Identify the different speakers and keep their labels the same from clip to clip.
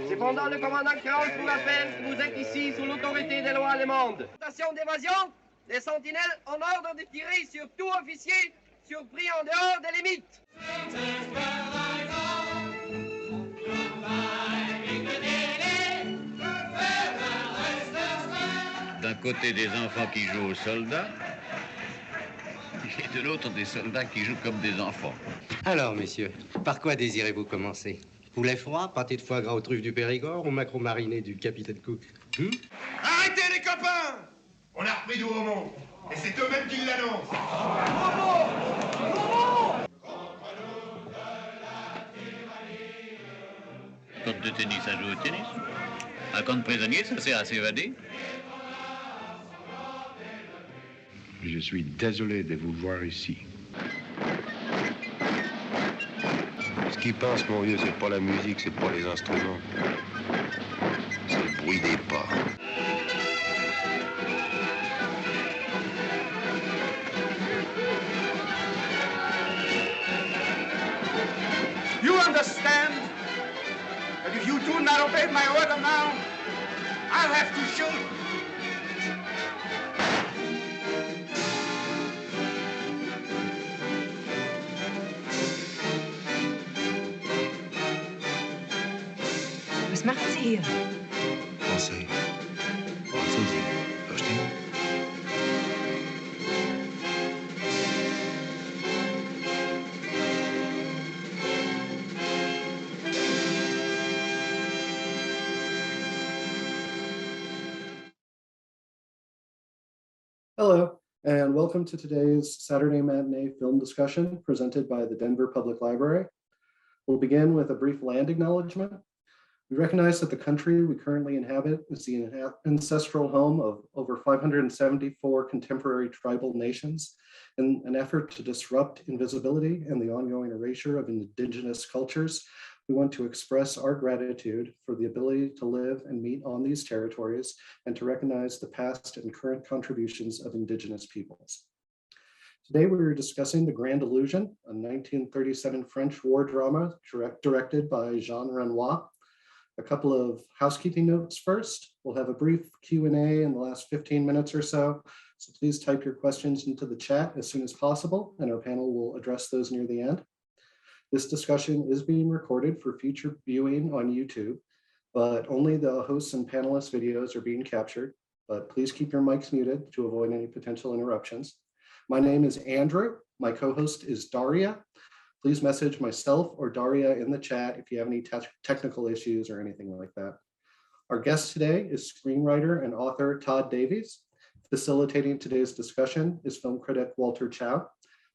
Speaker 1: Cependant, le commandant Kraus vous rappelle que vous êtes ici sous l'autorité des lois allemandes. Station d'évasion, les sentinelles ont ordre de tirer sur tout officier surpris en dehors des limites.
Speaker 2: D'un côté des enfants qui jouent aux soldats, et de l'autre des soldats qui jouent comme des enfants.
Speaker 3: Alors, messieurs, par quoi désirez-vous commencer? Poulet froid, pâté de foie gras aux truffes du Périgord ou maquereau mariné du capitaine Cook?
Speaker 4: Arrêtez les copains! On a repris du Haumont, et c'est eux-mêmes qui l'annoncent.
Speaker 2: Compte de tennis, ça joue au tennis. Un camp de prisonniers, ça sert à s'évader.
Speaker 5: Je suis désolé de vous voir ici.
Speaker 6: Ce qui passe, mon vieux, c'est pas la musique, c'est pas les instruments. C'est le bruit des pas.
Speaker 4: You understand that if you do not obey my order now, I'll have to shoot.
Speaker 7: Was macht sie hier?
Speaker 6: Français. Französin. Verstehen?
Speaker 8: Hello, and welcome to today's Saturday Matinee film discussion presented by the Denver Public Library. We'll begin with a brief land acknowledgement. We recognize that the country we currently inhabit is the ancestral home of over 574 contemporary tribal nations. In an effort to disrupt invisibility and the ongoing erasure of indigenous cultures, we want to express our gratitude for the ability to live and meet on these territories and to recognize the past and current contributions of indigenous peoples. Today, we are discussing The Grand Illusion, a 1937 French war drama directed by Jean Renoir. A couple of housekeeping notes first. We'll have a brief Q&A in the last 15 minutes or so. So please type your questions into the chat as soon as possible, and our panel will address those near the end. This discussion is being recorded for future viewing on YouTube, but only the hosts and panelists' videos are being captured. But please keep your mics muted to avoid any potential interruptions. My name is Andrew. My co-host is Daria. Please message myself or Daria in the chat if you have any technical issues or anything like that. Our guest today is screenwriter and author Tod Davies. Facilitating today's discussion is film critic Walter Chaw.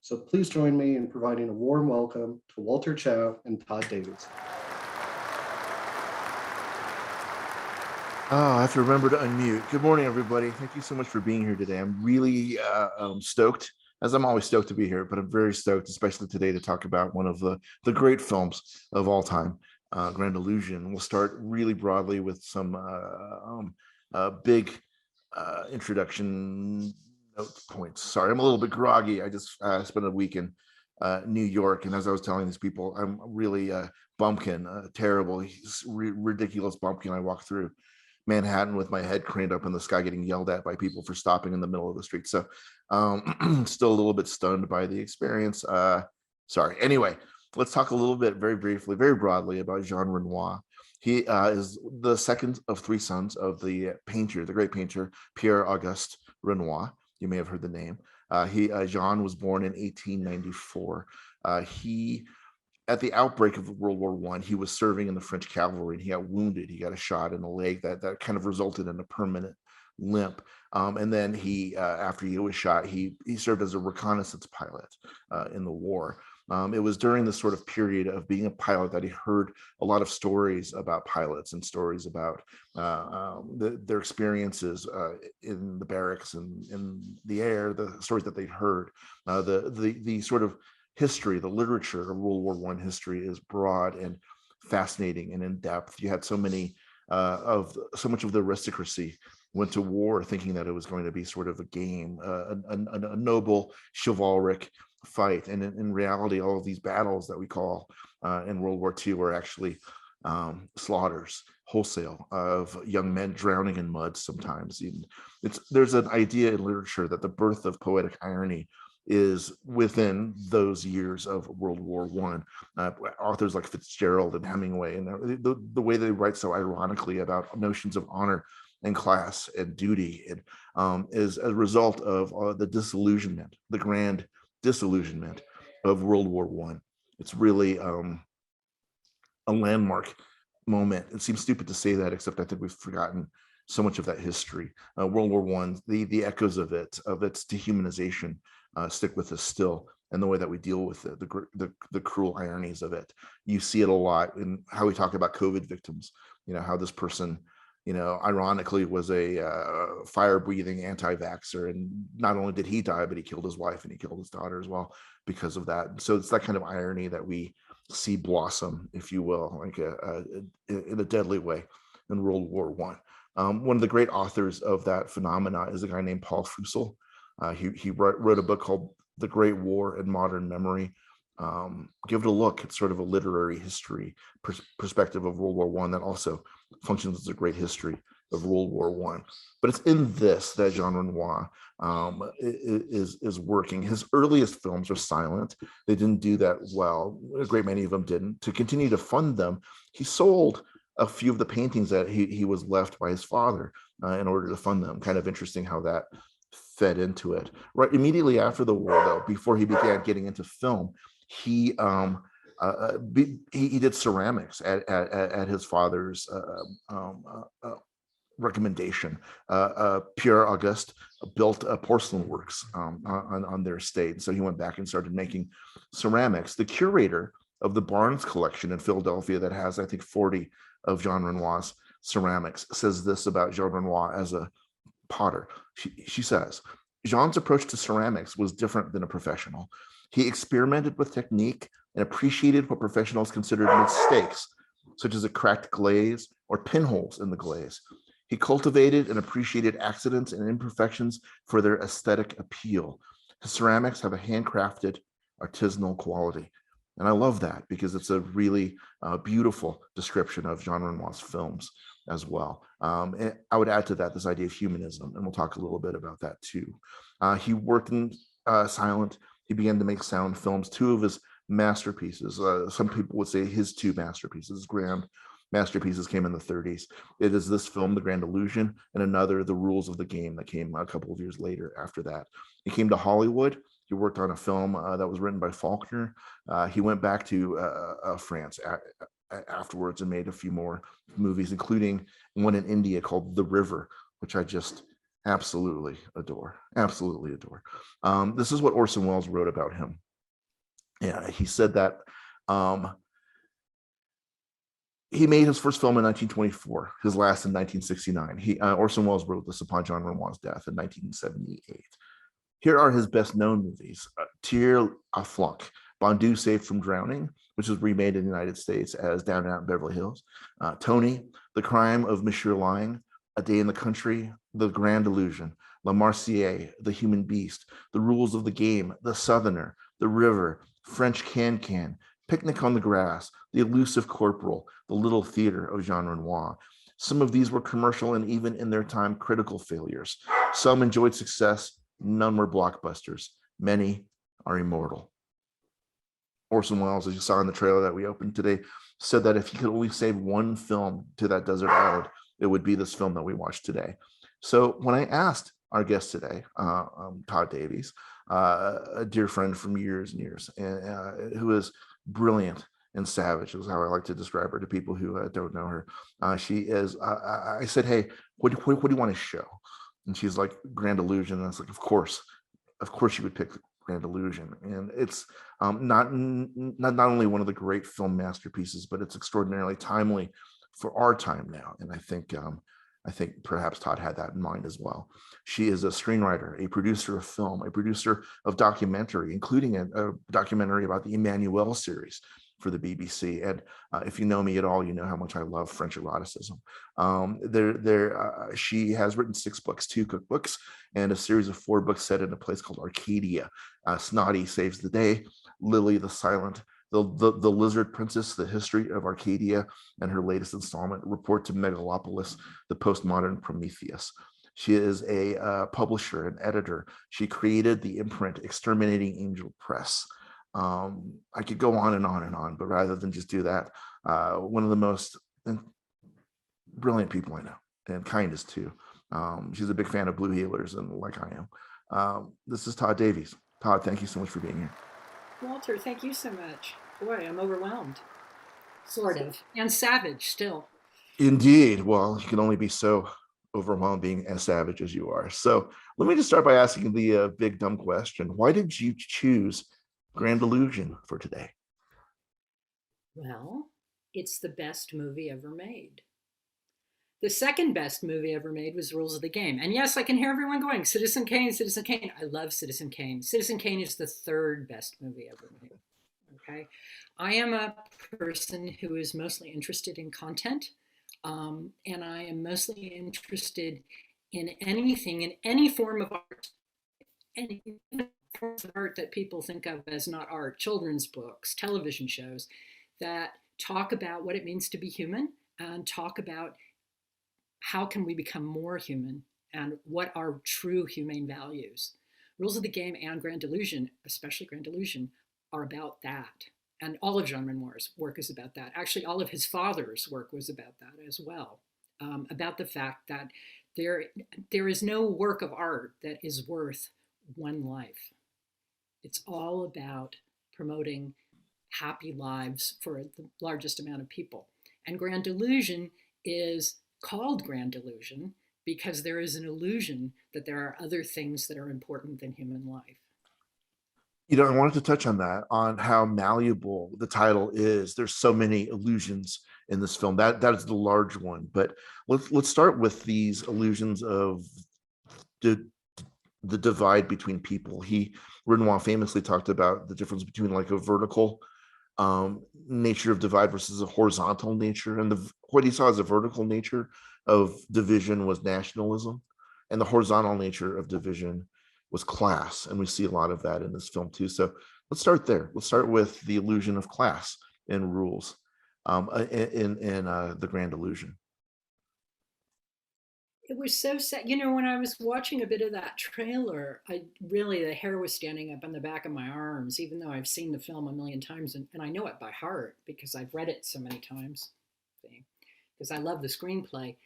Speaker 8: So please join me in providing a warm welcome to Walter Chaw and Tod Davies.
Speaker 9: Oh, I have to remember to unmute. Good morning, everybody. Thank you so much for being here today. I'm really stoked, as I'm always stoked to be here, but I'm very stoked, especially today, to talk about one of the great films of all time, Grand Illusion. We'll start really broadly with some big introduction note points. Sorry, I'm a little bit groggy. I just spent a week in New York, and as I was telling these people, I'm really bumpkin, terrible, ridiculous bumpkin. I walked through Manhattan with my head craned up in the sky, getting yelled at by people for stopping in the middle of the street. So still a little bit stunned by the experience. Sorry. Anyway, let's talk a little bit very briefly, very broadly about Jean Renoir. He is the second of three sons of the painter, the great painter, Pierre Auguste Renoir. You may have heard the name. Jean was born in 1894. At the outbreak of World War I, he was serving in the French cavalry, and he got wounded. He got a shot in the leg that kind of resulted in a permanent limp. And then after he was shot, he served as a reconnaissance pilot in the war. It was during this sort of period of being a pilot that he heard a lot of stories about pilots and stories about their experiences in the barracks and in the air, the stories that they'd heard, the sort of history, the literature of World War I history is broad and fascinating and in depth. You had so much of the aristocracy went to war thinking that it was going to be sort of a game, a noble chivalric fight. And in reality, all of these battles that we call in World War II were actually slaughters, wholesale, of young men drowning in mud sometimes. There's an idea in literature that the birth of poetic irony is within those years of World War I. Authors like Fitzgerald and Hemingway, and the way they write so ironically about notions of honor and class and duty, is a result of the disillusionment, the grand disillusionment of World War I. It's really a landmark moment. It seems stupid to say that, except I think we've forgotten so much of that history. World War I, the echoes of its dehumanization stick with us still, and the way that we deal with it, the cruel ironies of it. You see it a lot in how we talk about COVID victims. How this person, ironically was a fire-breathing anti-vaxxer, and not only did he die, but he killed his wife and he killed his daughter as well because of that. So it's that kind of irony that we see blossom, if you will, like in a deadly way in World War I. One of the great authors of that phenomena is a guy named Paul Fussell. He wrote a book called The Great War in Modern Memory. Give it a look. It's sort of a literary history perspective of World War I that also functions as a great history of World War I. But it's in this that Jean Renoir is working. His earliest films are silent. They didn't do that well. A great many of them didn't. To continue to fund them, he sold a few of the paintings that he was left by his father in order to fund them. Kind of interesting how that fed into it. Right immediately after the war, though, before he began getting into film, he did ceramics at his father's recommendation. Pierre Auguste built porcelain works on their estate, so he went back and started making ceramics. The curator of the Barnes collection in Philadelphia, that has, I think, 40 of Jean Renoir's ceramics, says this about Jean Renoir as a potter. She says, Jean's approach to ceramics was different than a professional. He experimented with technique and appreciated what professionals considered mistakes, such as a cracked glaze or pinholes in the glaze. He cultivated and appreciated accidents and imperfections for their aesthetic appeal. His ceramics have a handcrafted, artisanal quality. And I love that because it's a really beautiful description of Jean Renoir's films as well. And I would add to that this idea of humanism, and we'll talk a little bit about that too. He worked in silent. He began to make sound films. Two of his masterpieces, some people would say his two masterpieces, grand masterpieces, came in the 30s. It is this film, The Grand Illusion, and another, The Rules of the Game, that came a couple of years later after that. He came to Hollywood. He worked on a film that was written by Faulkner. He went back to France afterwards and made a few more movies, including one in India called The River, which I just absolutely adore. Absolutely adore. This is what Orson Welles wrote about him. Yeah, he said that he made his first film in 1924, his last in 1969. Orson Welles wrote this upon Jean Renoir's death in 1978. Here are his best known movies: Tir à Flunk, Bondu Saved from Drowning, which was remade in the United States as Down and Out in Beverly Hills, Tony, The Crime of Monsieur Lying, A Day in the Country, The Grand Illusion, La Marseillaise, The Human Beast, The Rules of the Game, The Southerner, The River, French Can-Can, Picnic on the Grass, The Elusive Corporal, The Little Theater of Jean Renoir. Some of these were commercial and even in their time critical failures. Some enjoyed success, none were blockbusters. Many are immortal. Orson Welles, as you saw in the trailer that we opened today, said that if he could only save one film to that desert island, it would be this film that we watched today. So when I asked our guest today, Tod Davies, a dear friend from years and years, who is brilliant and savage, is how I like to describe her to people who don't know her. She is, I said, hey, what do you want to show? And she's like, Grand Illusion. And I was like, of course you would pick Grand Illusion. And it's not only one of the great film masterpieces, but it's extraordinarily timely for our time now. And I think perhaps Tod had that in mind as well. She is a screenwriter, a producer of film, a producer of documentary, including a documentary about the Emmanuel series for the BBC. And if you know me at all, you know how much I love French eroticism. She has written 6 books, 2 cookbooks, and a series of 4 books set in a place called Arcadia. Snotty Saves the Day, Lily the Silent, the Lizard Princess, The History of Arcadia, and her latest installment, Report to Megalopolis, The Postmodern Prometheus. She is a publisher and editor. She created the imprint Exterminating Angel Press. I could go on and on and on, but rather than just do that, one of the most brilliant people I know, and kindest too. She's a big fan of Blue Healers, and like I am. This is Tod Davies. Tod, thank you so much for being here.
Speaker 10: Walter, thank you so much. Boy, I'm overwhelmed. Sort of. And savage still.
Speaker 9: Indeed. Well, you can only be so overwhelmed being as savage as you are. So let me just start by asking the big dumb question. Why did you choose Grand Illusion for today?
Speaker 10: Well, it's the best movie ever made. The second best movie ever made was Rules of the Game. And yes, I can hear everyone going, Citizen Kane, Citizen Kane. I love Citizen Kane. Citizen Kane is the third best movie ever made. Okay. I am a person who is mostly interested in content. And I am mostly interested in anything, in any form of art, any form of art that people think of as not art, children's books, television shows that talk about what it means to be human and talk about how can we become more human and what are true humane values. Rules of the Game and Grand Illusion, especially Grand Illusion, are about that. And all of Jean Renoir's work is about that. Actually, all of his father's work was about that as well, about the fact that there is no work of art that is worth one life. It's all about promoting happy lives for the largest amount of people. And Grand Illusion is called Grand Illusion because there is an illusion that there are other things that are important than human life.
Speaker 9: You know, I wanted to touch on that, on how malleable the title is. There's so many illusions in this film. That is the large one. But let's start with these illusions of the divide between people. Renoir famously talked about the difference between like a vertical nature of divide versus a horizontal nature. And what he saw as a vertical nature of division was nationalism, and the horizontal nature of division was class. And we see a lot of that in this film too. So let's start there. Let's start with the illusion of class and rules in the Grand Illusion.
Speaker 10: It was so sad. You know, when I was watching a bit of that trailer, the hair was standing up on the back of my arms, even though I've seen the film a million times and I know it by heart because I've read it so many times, because I love the screenplay.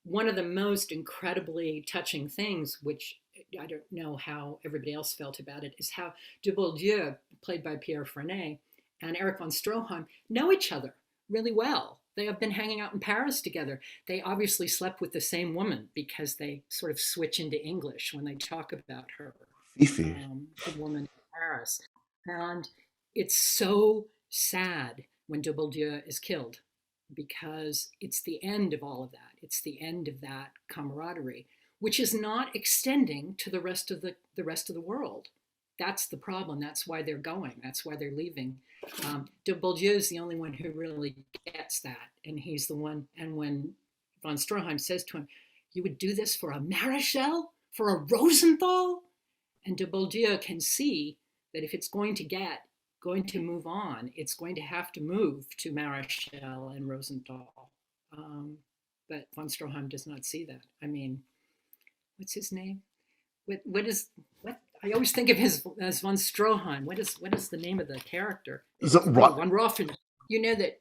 Speaker 10: One of the most incredibly touching things, which I don't know how everybody else felt about it, is how Dubourdieu, played by Pierre Freinet, and Eric von Stroheim know each other really well. They have been hanging out in Paris together. They obviously slept with the same woman because they sort of switch into English when they talk about her,
Speaker 9: Fifi.
Speaker 10: The woman in Paris. And it's so sad when Dubourdieu is killed because it's the end of all of that. It's the end of that camaraderie, which is not extending to the rest of the world. That's the problem. That's why they're going. That's why they're leaving. Dubourdieu is the only one who really gets that, and he's the one. And when von Stroheim says to him, "You would do this for a Marechal, for a Rosenthal," and Dubourdieu can see that if it's going to move on, it's going to have to move to Marechal and Rosenthal. But von Stroheim does not see that. I mean, what's his name? What I always think of him as von Stroheim. What is the name of the character? Von Roffen. You know that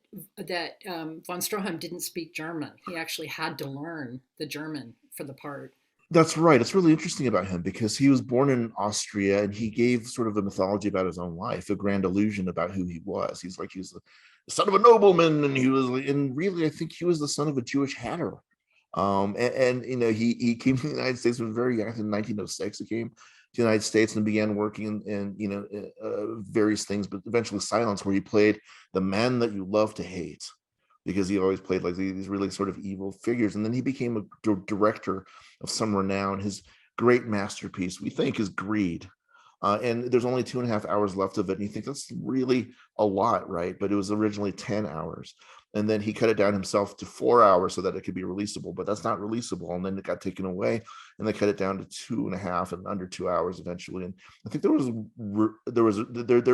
Speaker 10: von Stroheim didn't speak German. He actually had to learn the German for the part.
Speaker 9: That's right. It's really interesting about him because he was born in Austria and he gave sort of a mythology about his own life, a grand illusion about who he was. He was the son of a nobleman, and really, I think he was the son of a Jewish hatter. And you know, he came to the United States when very young. In 1906, he came to the United States and began working in various things, but eventually Silence, where he played the man that you love to hate, because he always played like these really sort of evil figures. And then he became a director of some renown. His great masterpiece, we think, is Greed. And there's only 2.5 hours left of it. And you think that's really a lot, right? But it was originally 10 hours. And then he cut it down himself to 4 hours so that it could be releasable, but that's not releasable. And then it got taken away and they cut it down to 2.5 and under 2 hours eventually. And I think there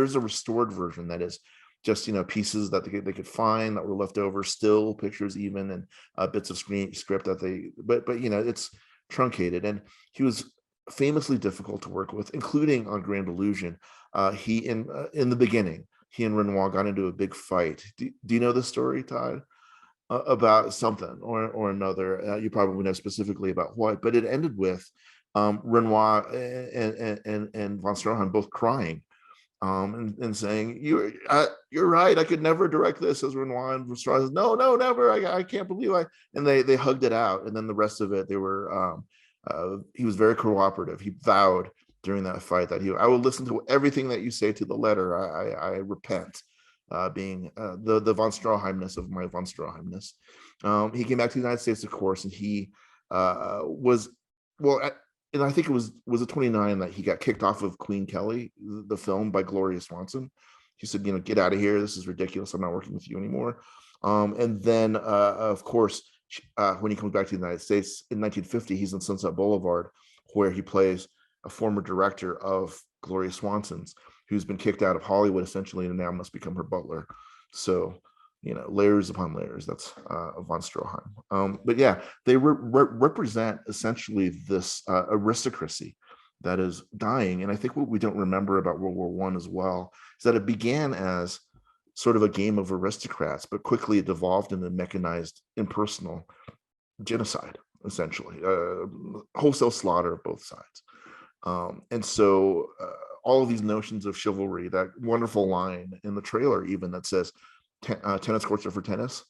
Speaker 9: is a restored version that is just, pieces that they could find that were left over, still pictures even, and bits of script that but it's truncated. And he was famously difficult to work with, including on Grand Illusion. In the beginning, he and Renoir got into a big fight. Do you know the story, Todd? About something or another. You probably know specifically about what, but it ended with Renoir and von Stroheim both crying and saying, "You're right. I could never direct this." As Renoir and von Stroheim says, "No, never. I can't believe I." And they hugged it out. And then the rest of it, they were. He was very cooperative. He vowed during that fight that I will listen to everything that you say to the letter. I repent, being the von Stroheimness of my von Stroheimness. He came back to the United States, of course, and he was, and I think it was at 29 that he got kicked off of Queen Kelly, the film, by Gloria Swanson. He said, "Get out of here. This is ridiculous. I'm not working with you anymore." And then, of course, when he comes back to the United States in 1950, he's in Sunset Boulevard, where he plays a former director of Gloria Swanson's, who's been kicked out of Hollywood essentially, and now must become her butler. So, layers upon layers. That's von Stroheim. But yeah, they represent essentially this aristocracy that is dying. And I think what we don't remember about World War I as well is that it began as sort of a game of aristocrats, but quickly it devolved into mechanized, impersonal genocide, essentially, wholesale slaughter of both sides. And so all of these notions of chivalry, that wonderful line in the trailer even that says, tennis courts are for tennis,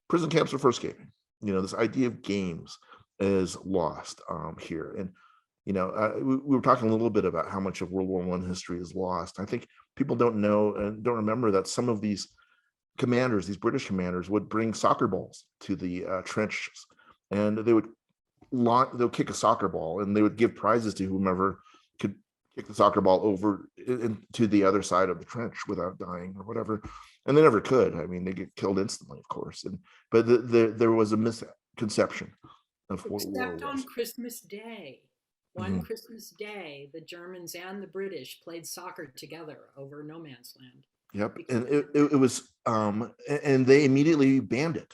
Speaker 9: prison camps are for escaping. This idea of games is lost here. And we were talking a little bit about how much of World War I history is lost. I think people don't know and don't remember that some of these commanders, these British commanders, would bring soccer balls to the trenches, and they'll kick a soccer ball, and they would give prizes to whomever could kick the soccer ball over to the other side of the trench without dying or whatever. And they never could. I mean, they get killed instantly, of course. But there was a misconception of what war was.
Speaker 10: Except on Christmas Day. One Christmas Day, the Germans and the British played soccer together over no man's land.
Speaker 9: Yep, and it was, and they immediately banned it.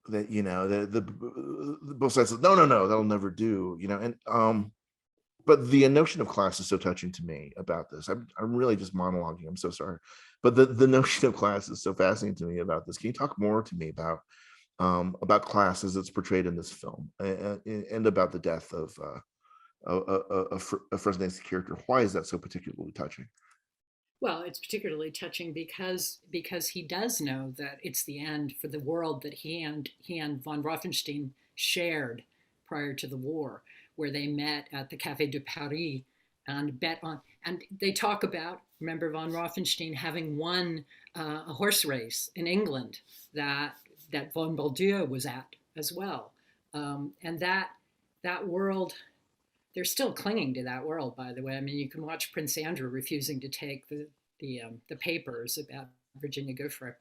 Speaker 9: That the both sides said, no, that'll never do. And but the notion of class is so touching to me about this. I'm really just monologuing. I'm so sorry, but the notion of class is so fascinating to me about this. Can you talk more to me about class as it's portrayed in this film, and about the death of Fresnay's character? Why is that so particularly touching?
Speaker 10: Well, it's particularly touching because he does know that it's the end for the world that he and von Rothenstein shared prior to the war, where they met at the Café de Paris and bet on, and they talk about, remember, von Rothenstein having won a horse race in England that von Baldieu was at as well, and that world. They're still clinging to that world, by the way. I mean, you can watch Prince Andrew refusing to take the papers about Virginia Giuffre.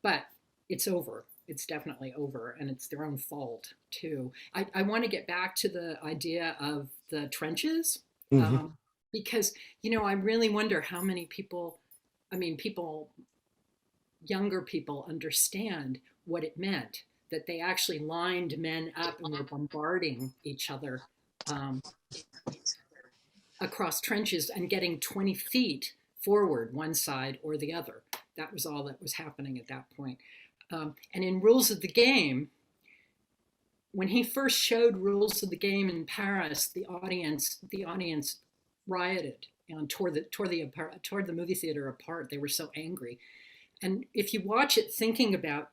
Speaker 10: But it's over. It's definitely over, and it's their own fault, too. I want to get back to the idea of the trenches, because, I really wonder how many people, younger people understand what it meant, that they actually lined men up and were bombarding each other across trenches and getting 20 feet forward one side or the other. That was all that was happening at that point. And in Rules of the Game, when he first showed Rules of the Game in Paris, the audience rioted and tore the movie theater apart. They were so angry. And if you watch it thinking about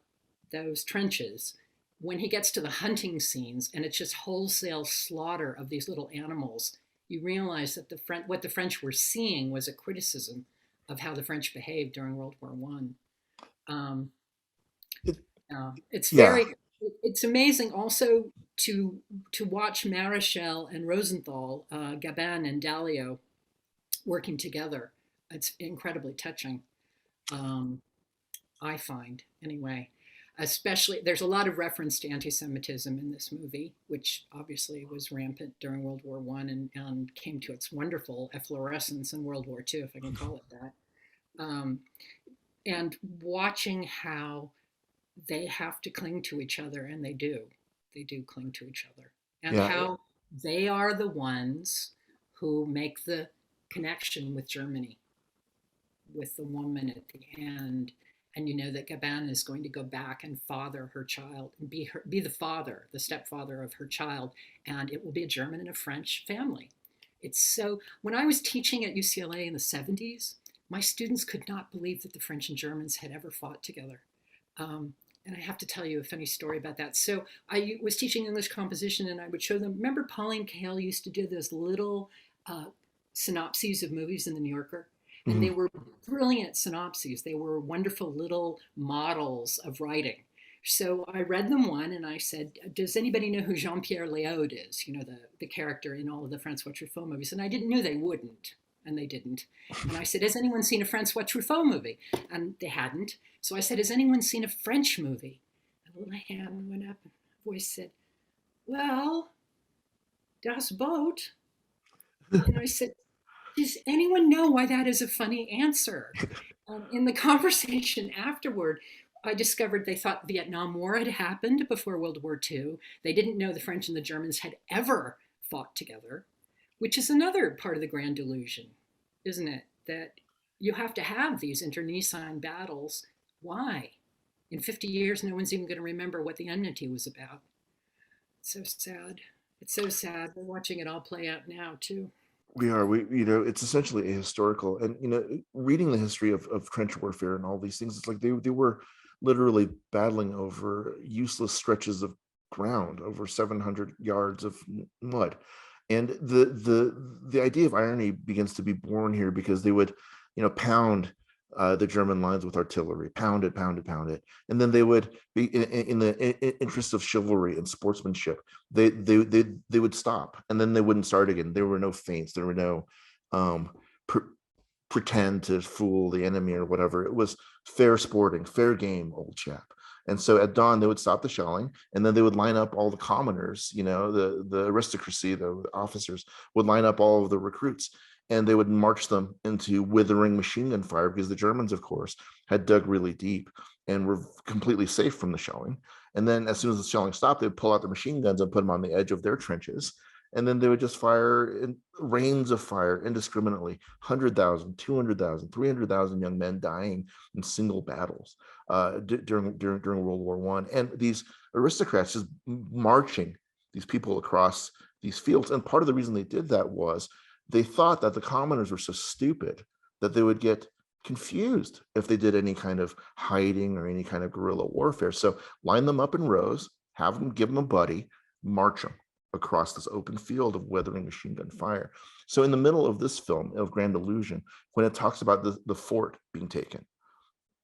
Speaker 10: those trenches, when he gets to the hunting scenes and it's just wholesale slaughter of these little animals, you realize that what the French were seeing was a criticism of how the French behaved during World War I. It's amazing also to watch Marichal and Rosenthal, Gabin and Dalio working together. It's incredibly touching, I find, anyway. Especially, there's a lot of reference to anti-Semitism in this movie, which obviously was rampant during World War I and came to its wonderful efflorescence in World War II, if I can call it that. And watching how they have to cling to each other, and they do cling to each other, and how they are the ones who make the connection with Germany, with the woman at the end. And you know that Gabin is going to go back and father her child, and be the father, the stepfather of her child, and it will be a German and a French family. It's so, when I was teaching at UCLA in the 70s, my students could not believe that the French and Germans had ever fought together. And I have to tell you a funny story about that. So I was teaching English composition, and I would show them, remember Pauline Kael used to do those little synopses of movies in the New Yorker? And they were brilliant synopses. They were wonderful little models of writing. So I read them one, and I said, does anybody know who Jean-Pierre Léaud is? You know, the character in all of the Francois Truffaut movies. And I didn't know they wouldn't, and they didn't. And I said, has anyone seen a Francois Truffaut movie? And they hadn't. So I said, has anyone seen a French movie? A little hand went up, and a voice said, well, Das Boot. And I said, does anyone know why that is a funny answer? In the conversation afterward, I discovered they thought the Vietnam War had happened before World War II. They didn't know the French and the Germans had ever fought together, which is another part of the grand delusion, isn't it? That you have to have these internecine battles. Why? In 50 years, no one's even going to remember what the enmity was about. It's so sad. It's so sad. We're watching it all play out now, too.
Speaker 9: We it's essentially a historical, and reading the history of trench warfare and all these things, it's like they were literally battling over useless stretches of ground, over 700 yards of mud. And the idea of irony begins to be born here, because they would pound the German lines with artillery, pound it, and then they would be in the interest of chivalry and sportsmanship. They would stop, and then they wouldn't start again. There were no feints. There were no pretend to fool the enemy or whatever. It was fair sporting, fair game, old chap. And so at dawn, they would stop the shelling, and then they would line up all the commoners, the aristocracy, the officers would line up all of the recruits, and they would march them into withering machine gun fire, because the Germans, of course, had dug really deep and were completely safe from the shelling. And then as soon as the shelling stopped, they'd pull out the machine guns and put them on the edge of their trenches. And then they would just fire in rains of fire indiscriminately, 100,000, 200,000, 300,000 young men dying in single battles during World War I. And these aristocrats just marching these people across these fields. And part of the reason they did that was they thought that the commoners were so stupid that they would get confused if they did any kind of hiding or any kind of guerrilla warfare. So line them up in rows, give them a buddy, march them across this open field of weathering machine gun fire. So in the middle of this film of Grand Illusion, when it talks about the fort being taken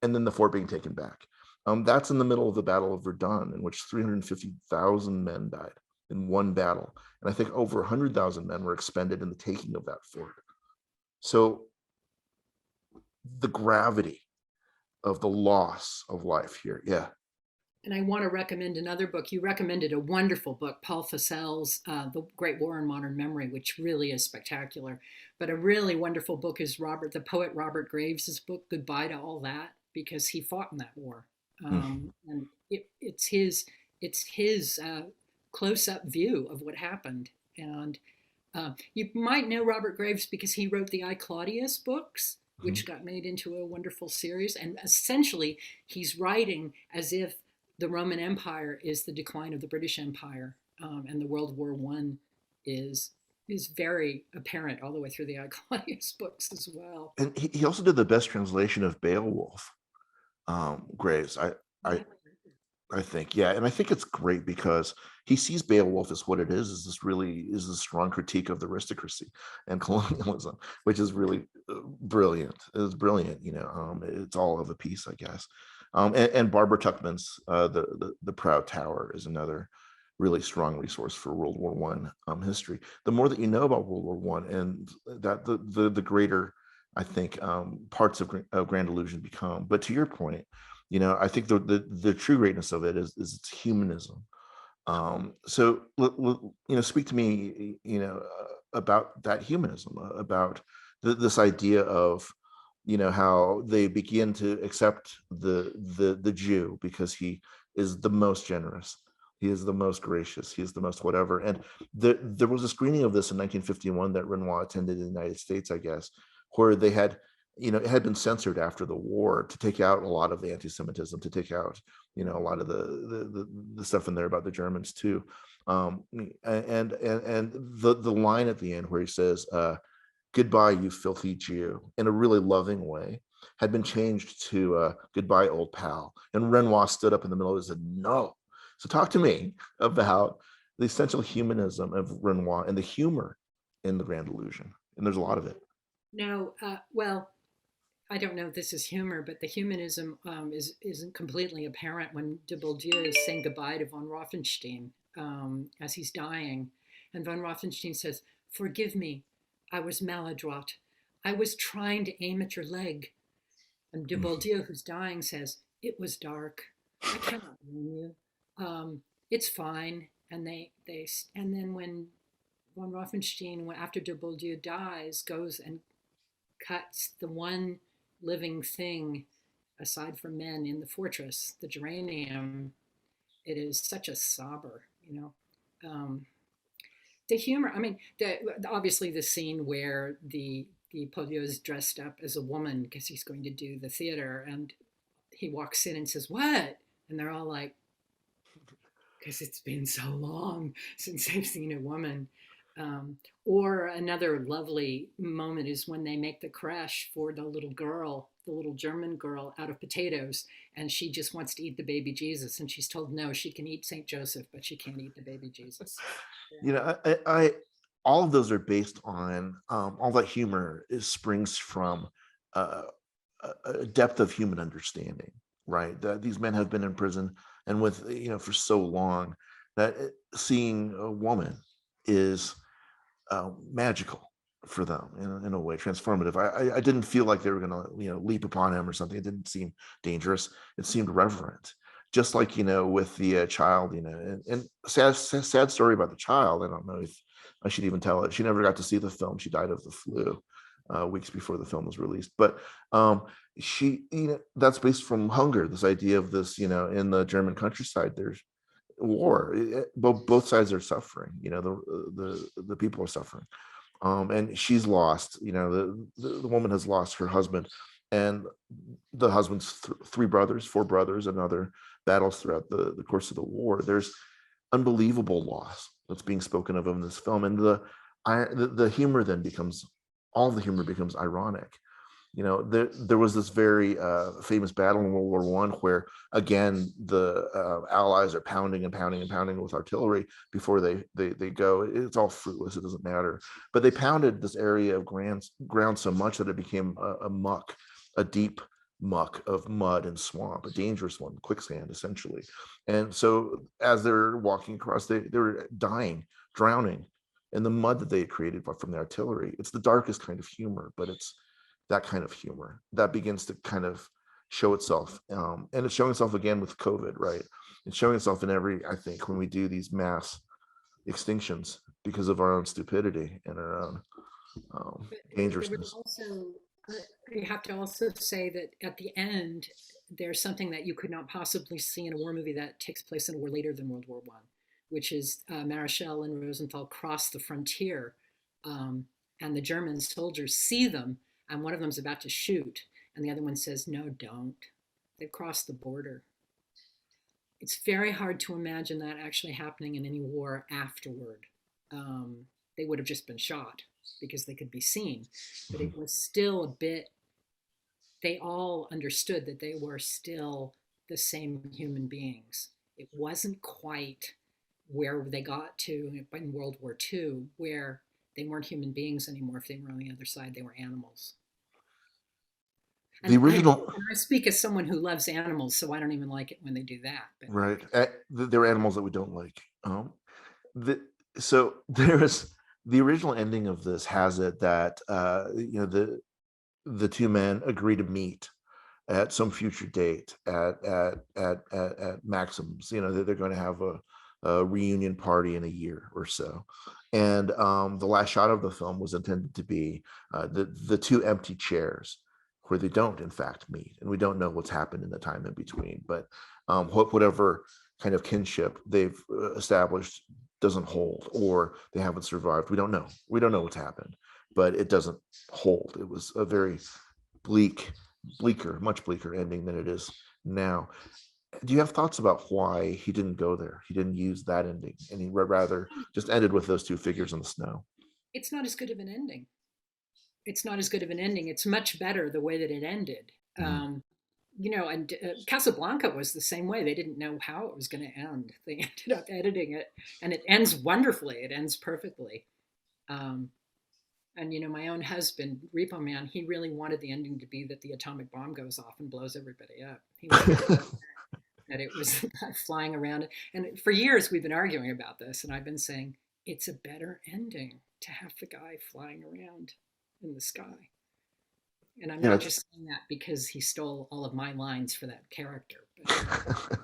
Speaker 9: and then the fort being taken back, that's in the middle of the Battle of Verdun, in which 350,000 men died in one battle. And I think over 100,000 men were expended in the taking of that fort. So the gravity of the loss of life here. Yeah.
Speaker 10: And I want to recommend another book. You recommended a wonderful book, Paul Fussell's The Great War in Modern Memory, which really is spectacular. But a really wonderful book is the poet Robert Graves' book, Goodbye to All That, because he fought in that war. And it's his close-up view of what happened. And you might know Robert Graves because he wrote the I, Claudius books, which got made into a wonderful series. And essentially, he's writing as if the Roman Empire is the decline of the British Empire, and the World War I is very apparent all the way through the I, Claudius books as well.
Speaker 9: And he also did the best translation of Beowulf, Graves. I think, yeah. And I think it's great because he sees Beowulf as what it is this strong critique of the aristocracy and colonialism, which is really brilliant. It's brilliant, it's all of a piece, I guess. And Barbara Tuchman's The Proud Tower is another really strong resource for World War One history. The more that you know about World War One, and that the greater, I think, parts of Grand Illusion become. But to your point, I think the true greatness of it is its humanism. So speak to me, about that humanism, about this idea of, how they begin to accept the Jew because he is the most generous, he is the most gracious, he is the most whatever. And there was a screening of this in 1951 that Renoir attended in the United States, I guess, where they had, it had been censored after the war to take out a lot of the anti-Semitism, to take out, a lot of the stuff in there about the Germans too. And the line at the end where he says, "Goodbye, you filthy Jew," in a really loving way, had been changed to "Goodbye, old pal." And Renoir stood up in the middle and said, "No." So talk to me about the essential humanism of Renoir and the humor in The Grand Illusion. And there's a lot of it.
Speaker 10: No, well, I don't know if this is humor, but the humanism isn't completely apparent when de Bourdieu is saying goodbye to von Rothenstein as he's dying. And von Rothenstein says, "Forgive me, I was maladroit. I was trying to aim at your leg." And de Bourdieu, who's dying, says, "It was dark. I cannot blame you. It's fine." And and then when von Rothenstein, after de Bourdieu dies, goes and cuts the one living thing aside from men in the fortress, the geranium, it is such a sobber, the humor. I mean, obviously the scene where the Podio is dressed up as a woman because he's going to do the theater, and he walks in and says, "What?" And they're all like, because it's been so long since they've seen a woman. Or another lovely moment is when they make the creche for the little girl, the little German girl, out of potatoes, and she just wants to eat the baby Jesus, and she's told no, she can eat St. Joseph, but she can't eat the baby Jesus.
Speaker 9: I all of those are based on all that humor springs from a depth of human understanding, right? That these men have been in prison and with for so long that seeing a woman is magical for them in a way, transformative. I didn't feel like they were going to leap upon him or something. It didn't seem dangerous. It seemed reverent, just like with the child. And sad story about the child. I don't know if I should even tell it. She never got to see the film. She died of the flu weeks before the film was released. But she, that's based from hunger. This idea of this, in the German countryside, there's war. Both sides are suffering. The people are suffering, and she's lost. The woman has lost her husband, and the husband's four brothers, and other battles throughout the course of the war. There's unbelievable loss that's being spoken of in this film, and the humor then becomes, all of the humor becomes ironic. There was this very famous battle in World War One where, again, the Allies are pounding and pounding and pounding with artillery before they go. It's all fruitless. It doesn't matter. But they pounded this area of ground so much that it became a muck, a deep muck of mud and swamp, a dangerous one, quicksand, essentially. And so as they're walking across, they were dying, drowning in the mud that they had created from the artillery. It's the darkest kind of humor, but it's that kind of humor that begins to kind of show itself. And it's showing itself again with COVID, right? It's showing itself in I think, when we do these mass extinctions because of our own stupidity and our own dangerousness.
Speaker 10: You have to also say that at the end, there's something that you could not possibly see in a war movie that takes place in a war later than World War One, which is Marechal and Rosenthal cross the frontier, and the German soldiers see them, and one of them's about to shoot, and the other one says, "No, don't." They've crossed the border. It's very hard to imagine that actually happening in any war afterward. They would have just been shot because they could be seen, but it was still a bit, they all understood that they were still the same human beings. It wasn't quite where they got to in World War II, where they weren't human beings anymore. If they were on the other side, they were animals. And
Speaker 9: The original,
Speaker 10: I speak as someone who loves animals, so I don't even like it when they do that. But.
Speaker 9: right? There are animals that we don't like. So there's the original ending of this has it that the two men agree to meet at some future date at Maxim's. They're going to have a reunion party in a year or so, and the last shot of the film was intended to be the two empty chairs where they don't in fact meet, and we don't know what's happened in the time in between. But whatever kind of kinship they've established doesn't hold, or they haven't survived. We don't know. We don't know what's happened, but it doesn't hold. It was a very much bleaker ending than it is now. Do you have thoughts about why he didn't go there? He didn't use that ending, and he rather just ended with those two figures in the snow.
Speaker 10: It's not as good of an ending. It's not as good of an ending. It's much better the way that it ended. And Casablanca was the same way. They didn't know how it was going to end. They ended up editing it, and it ends wonderfully. It ends perfectly. And my own husband, Repo Man, he really wanted the ending to be that the atomic bomb goes off and blows everybody up. He wanted that it was flying around. And for years we've been arguing about this, and I've been saying it's a better ending to have the guy flying around in the sky. And I'm not just saying that because he stole all of my lines for that character. But...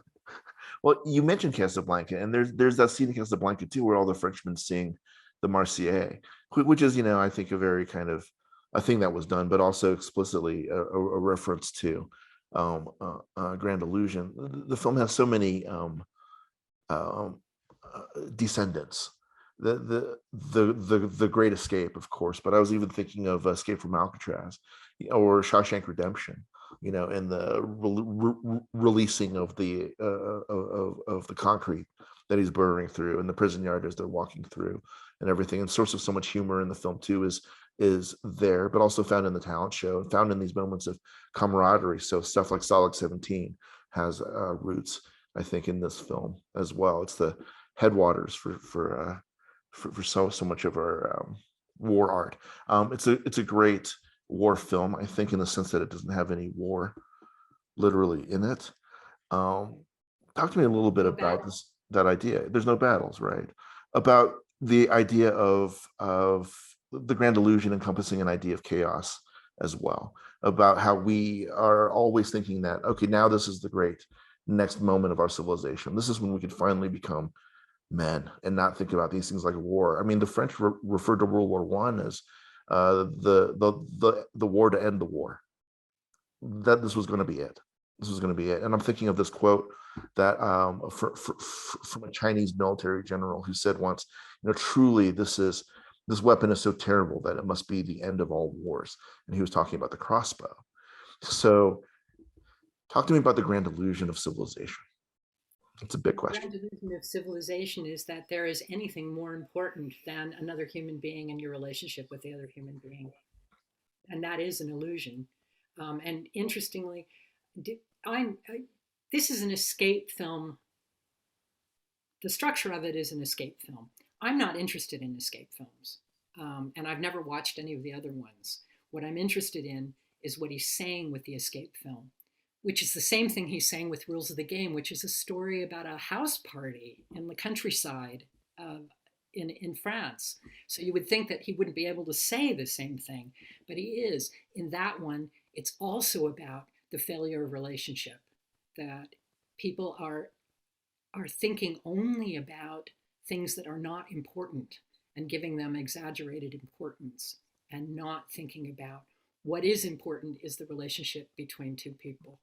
Speaker 9: Well, you mentioned Casablanca, and there's that scene in Casablanca too, where all the Frenchmen sing the Marseillaise, which is, I think, a very kind of a thing that was done, but also explicitly a reference to Grand Illusion. The film has so many descendants. The Great Escape, of course, but I was even thinking of Escape from Alcatraz, or Shawshank Redemption. In the releasing of the concrete that he's burrowing through, and the prison yard as they're walking through, and everything. And source of so much humor in the film too is there, but also found in the talent show, and found in these moments of camaraderie. So stuff like Solid 17 has roots, I think, in this film as well. It's the headwaters for so much of our war art. It's a great war film, I think, in the sense that it doesn't have any war literally in it. Talk to me a little bit about that idea. There's no battles, right? About the idea of the Grand Illusion encompassing an idea of chaos as well. About how we are always thinking that, okay, now this is the great next moment of our civilization. This is when we could finally become men and not think about these things like war. I mean, the French referred to World War I as the war to end the war. That this was going to be it. This was going to be it. And I'm thinking of this quote that from a Chinese military general who said once, truly this weapon is so terrible that it must be the end of all wars. And he was talking about the crossbow. So talk to me about the Grand Illusion of civilization. It's a big question.
Speaker 10: The illusion of civilization is that there is anything more important than another human being and your relationship with the other human being. And that is an illusion. And interestingly, this is an escape film. The structure of it is an escape film. I'm not interested in escape films. And I've never watched any of the other ones. What I'm interested in is what he's saying with the escape film, which is the same thing he's saying with Rules of the Game, which is a story about a house party in the countryside in France. So you would think that he wouldn't be able to say the same thing, but he is. In that one, it's also about the failure of relationship, that people are thinking only about things that are not important and giving them exaggerated importance, and not thinking about what is important is the relationship between two people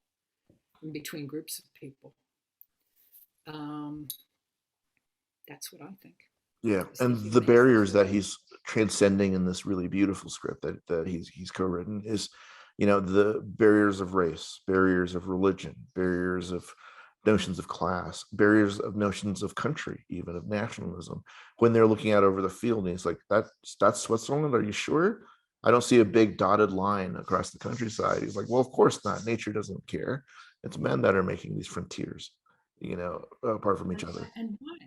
Speaker 10: and between groups of people. That's what I think.
Speaker 9: Yeah, and the barriers that he's transcending in this really beautiful script that he's co-written is, the barriers of race, barriers of religion, barriers of notions of class, barriers of notions of country, even of nationalism. When they're looking out over the field, and he's like, that's Switzerland, are you sure? I don't see a big dotted line across the countryside. He's like, well, of course not. Nature doesn't care. It's men that are making these frontiers, apart from each other.
Speaker 10: And why?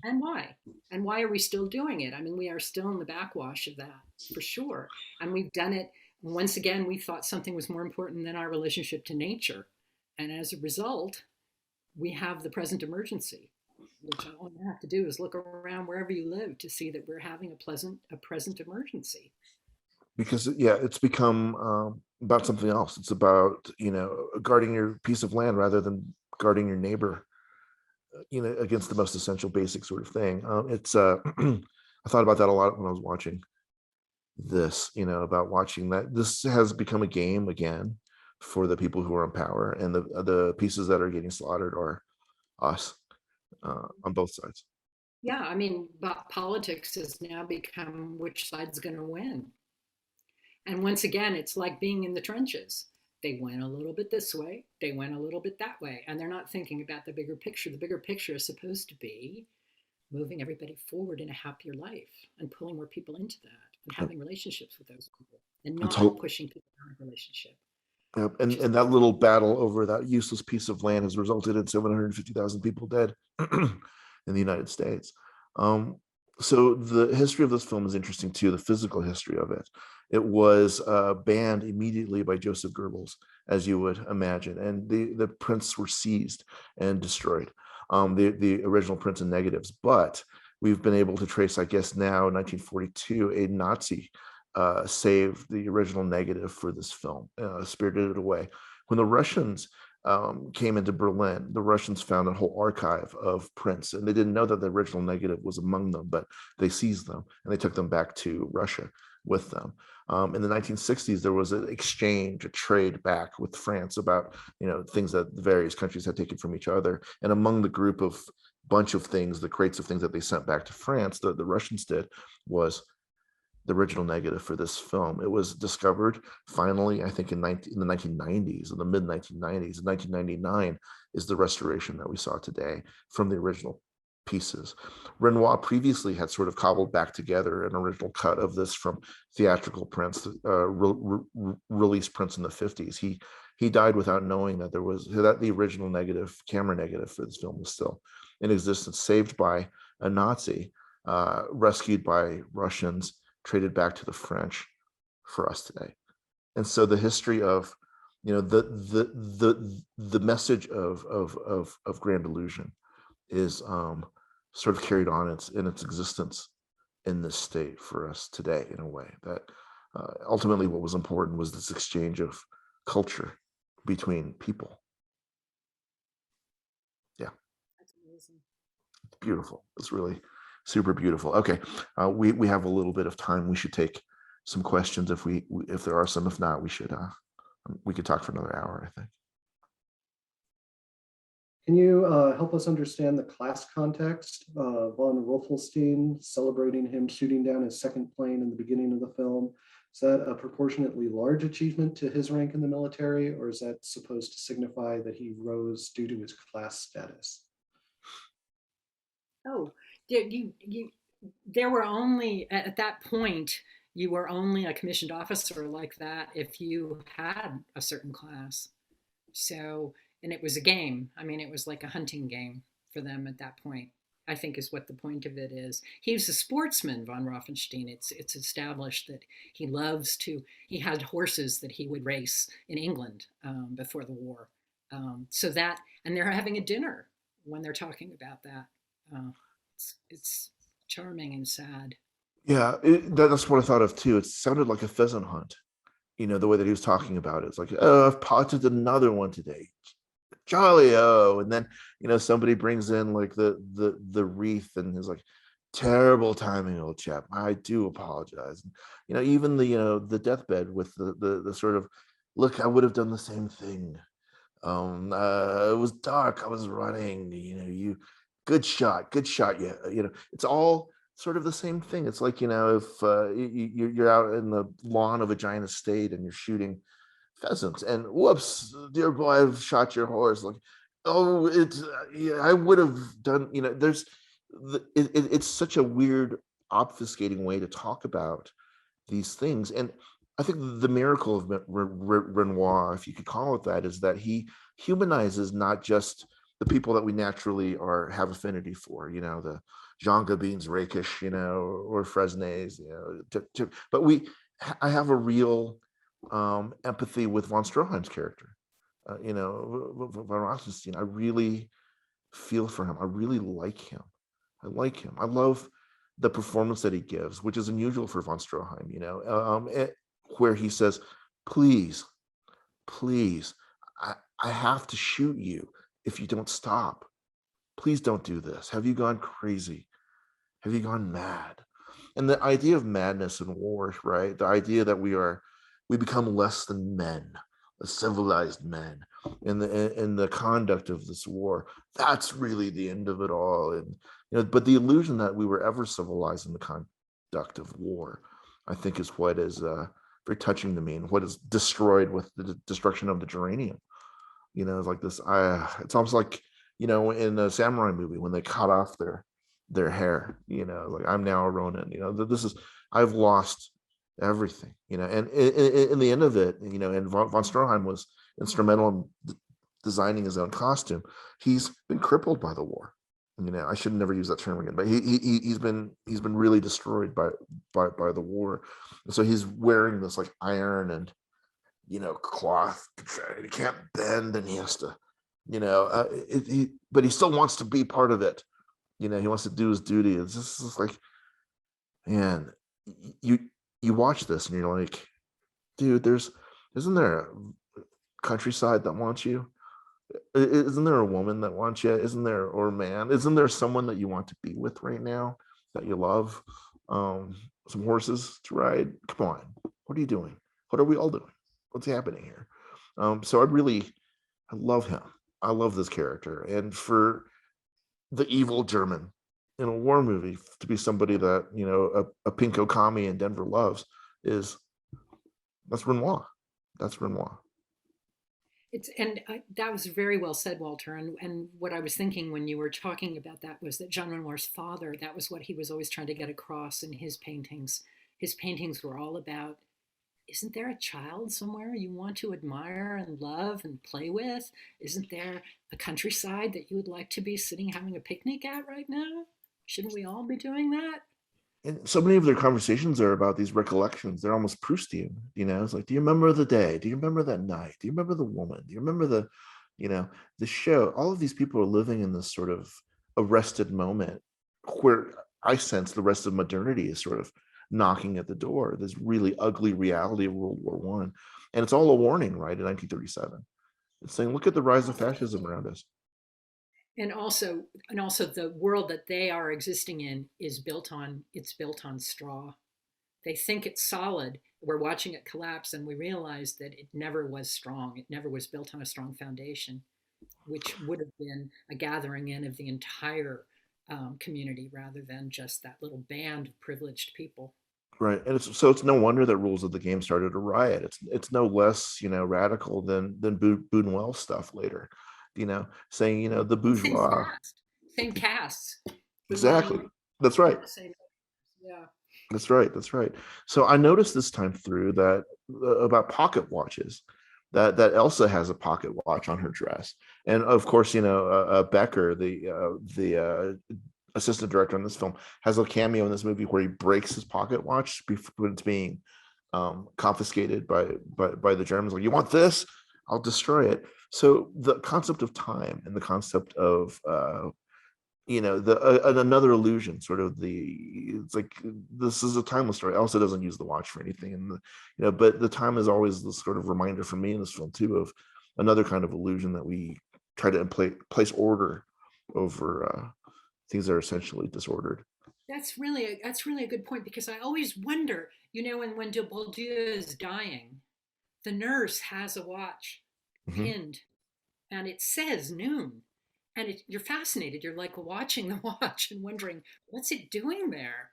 Speaker 10: And why? And why are we still doing it? I mean, we are still in the backwash of that, for sure. And we've done it And once again, we thought something was more important than our relationship to nature. And as a result, we have the present emergency, which all you have to do is look around wherever you live to see that we're having a present emergency.
Speaker 9: Because it's become about something else. It's about, guarding your piece of land rather than guarding your neighbor, against the most essential basic sort of thing. I thought about that a lot when I was watching this, about watching that this has become a game again for the people who are in power, and the pieces that are getting slaughtered are us, on both sides.
Speaker 10: Yeah, I mean, but politics has now become which side's going to win. And once again, it's like being in the trenches. They went a little bit this way, they went a little bit that way, and they're not thinking about the bigger picture. The bigger picture is supposed to be moving everybody forward in a happier life and pulling more people into that and having relationships with those people and not pushing people out of relationship.
Speaker 9: And that little battle over that useless piece of land has resulted in 750,000 people dead in the United States. So the history of this film is interesting too, the physical history of it. It was banned immediately by Joseph Goebbels, as you would imagine, and the prints were seized and destroyed, the original prints and negatives. But we've been able to trace, I guess now, in 1942, a Nazi saved the original negative for this film, spirited it away. When the Russians came into Berlin, the Russians found a whole archive of prints, and they didn't know that the original negative was among them, but they seized them and they took them back to Russia with them. In the 1960s, there was an exchange, a trade back with France about things that the various countries had taken from each other. And among the group of bunch of things, the crates of things that they sent back to France, the Russians did, was the original negative for this film. It was discovered finally, I think, in the 1990s, in the mid 1990s. In 1999 is the restoration that we saw today from the original pieces. Renoir previously had sort of cobbled back together an original cut of this from theatrical prints, release prints in the 50s. He died without knowing that the original negative, camera negative for this film was still in existence, saved by a Nazi, rescued by Russians, traded back to the French for us today. And so the history of the message of Grand Illusion is sort of carried on in its existence in this state for us today, in a way that ultimately what was important was this exchange of culture between people. Yeah,
Speaker 10: that's amazing.
Speaker 9: It's beautiful. It's really super beautiful. Okay, we have a little bit of time. We should take some questions if there are some. If not, we could talk for another hour, I think.
Speaker 8: Can you help us understand the class context? Von Ruffelstein celebrating him shooting down his second plane in the beginning of the film. Is that a proportionately large achievement to his rank in the military, or is that supposed to signify that he rose due to his class status?
Speaker 10: Oh, there were only, at that point, you were only a commissioned officer like that if you had a certain class. So, and it was a game. I mean, it was like a hunting game for them at that point, I think is what the point of it is. He was a sportsman, von Ruffelstein. It's established that he had horses that he would race in England before the war. So that, and they're having a dinner when they're talking about that. It's charming and sad.
Speaker 9: Yeah, that's what I thought of too. It sounded like a pheasant hunt, the way that he was talking about it. It's like, oh, I've potted another one today, jolly-o. And then somebody brings in like the wreath and is like, terrible timing, old chap, I do apologize. Even the deathbed with the sort of, look, I would have done the same thing. It was dark, I was running, you good shot, yeah. It's all sort of the same thing. It's like, if you're out in the lawn of a giant estate and you're shooting pheasants and whoops, dear boy, I've shot your horse. Like, oh, I would have done, it's such a weird obfuscating way to talk about these things. And I think the miracle of Renoir, if you could call it that, is that he humanizes not just the people that we naturally have affinity for, the Jean Gabin's rakish, or Fresnay's, but I have a real empathy with von Stroheim's character. Von Rothenstein. I really feel for him. I really like him. I like him. I love the performance that he gives, which is unusual for von Stroheim. Where he says, "Please, please, I have to shoot you if you don't stop. Please don't do this. Have you gone crazy? Have you gone mad?" And the idea of madness in war, right? The idea that we become less than men, civilized men, in the conduct of this war. That's really the end of it all. And but the illusion that we were ever civilized in the conduct of war, I think, is what is very touching to me, and what is destroyed with the destruction of the geranium. It's like this. It's almost like in a samurai movie when they cut off their hair. Like, I'm now a Ronin. This is, I've lost everything. And in the end of it, and von Stroheim was instrumental in designing his own costume. He's been crippled by the war. I should never use that term again, but he's been really destroyed by the war. And so he's wearing this like iron and cloth. He can't bend, and he has to, but he still wants to be part of it. He wants to do his duty. It's just like, man, you watch this and you're like, dude, isn't there a countryside that wants you? Isn't there a woman that wants you? Isn't there, or a man? Isn't there someone that you want to be with right now, that you love? Some horses to ride? Come on, what are you doing? What are we all doing? What's happening here? So I love him. I love this character. And for the evil German in a war movie to be somebody that a pinko commie in Denver loves, that's Renoir. That's Renoir.
Speaker 10: That was very well said, Walter. And what I was thinking when you were talking about that was that Jean Renoir's father, that was what he was always trying to get across in his paintings. His paintings were all about, isn't there a child somewhere you want to admire and love and play with? Isn't there a countryside that you would like to be sitting having a picnic at right now? Shouldn't we all be doing that?
Speaker 9: And so many of their conversations are about these recollections. They're almost Proustian. It's like, do you remember the day? Do you remember that night? Do you remember the woman? Do you remember the show? All of these people are living in this sort of arrested moment where I sense the rest of modernity is sort of knocking at the door. This really ugly reality of World War One, and it's all a warning, right? In 1937, it's saying, look at the rise of fascism around us.
Speaker 10: And also the world that they are existing in is built on straw. They think it's solid. We're watching it collapse, and we realize that it never was strong. It never was built on a strong foundation, which would have been a gathering in of the entire community rather than just that little band of privileged people.
Speaker 9: Right, and it's no wonder that Rules of the Game started a riot. It's no less radical than Buñuel stuff later. Saying the bourgeois.
Speaker 10: Same casts.
Speaker 9: Exactly. That's right.
Speaker 10: Yeah.
Speaker 9: That's right. So I noticed this time through that about pocket watches, that Elsa has a pocket watch on her dress, and of course Becker, the assistant director on this film, has a cameo in this movie where he breaks his pocket watch when it's being confiscated by the Germans. Like, you want this? I'll destroy it. So the concept of time and the concept of another illusion, sort of it's like, this is a timeless story. Elsa doesn't use the watch for anything, and but the time is always this sort of reminder for me in this film too of another kind of illusion that we try to place order over things that are essentially disordered.
Speaker 10: That's really a good point, because I always wonder, when de Bourdieu is dying, the nurse has a watch pinned, and it says noon, and you're fascinated. You're like watching the watch and wondering, what's it doing there?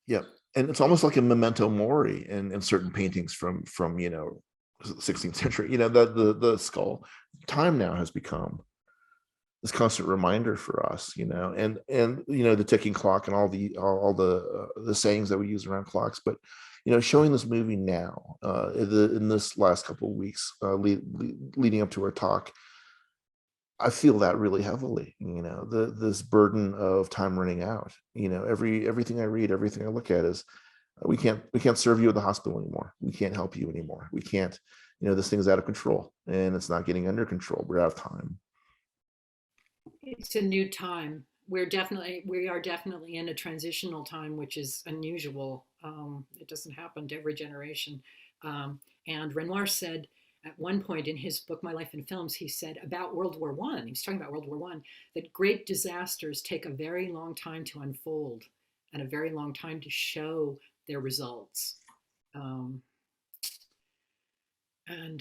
Speaker 9: Yeah, and it's almost like a memento mori in certain paintings from 16th century. The skull. Time now has become this constant reminder for us, and the ticking clock and all the sayings that we use around clocks, but showing this movie now in this last couple of weeks leading up to our talk, I feel that really heavily. This burden of time running out. Everything I read, everything I look at is We can't serve you at the hospital anymore. We can't help you anymore. We can't, this thing is out of control and it's not getting under control. We're out of time.
Speaker 10: It's a new time. We are definitely in a transitional time, which is unusual. It doesn't happen to every generation. And Renoir said at one point in his book, My Life in Films, he said about World War I, he was talking about World War I, that great disasters take a very long time to unfold and a very long time to show their results. And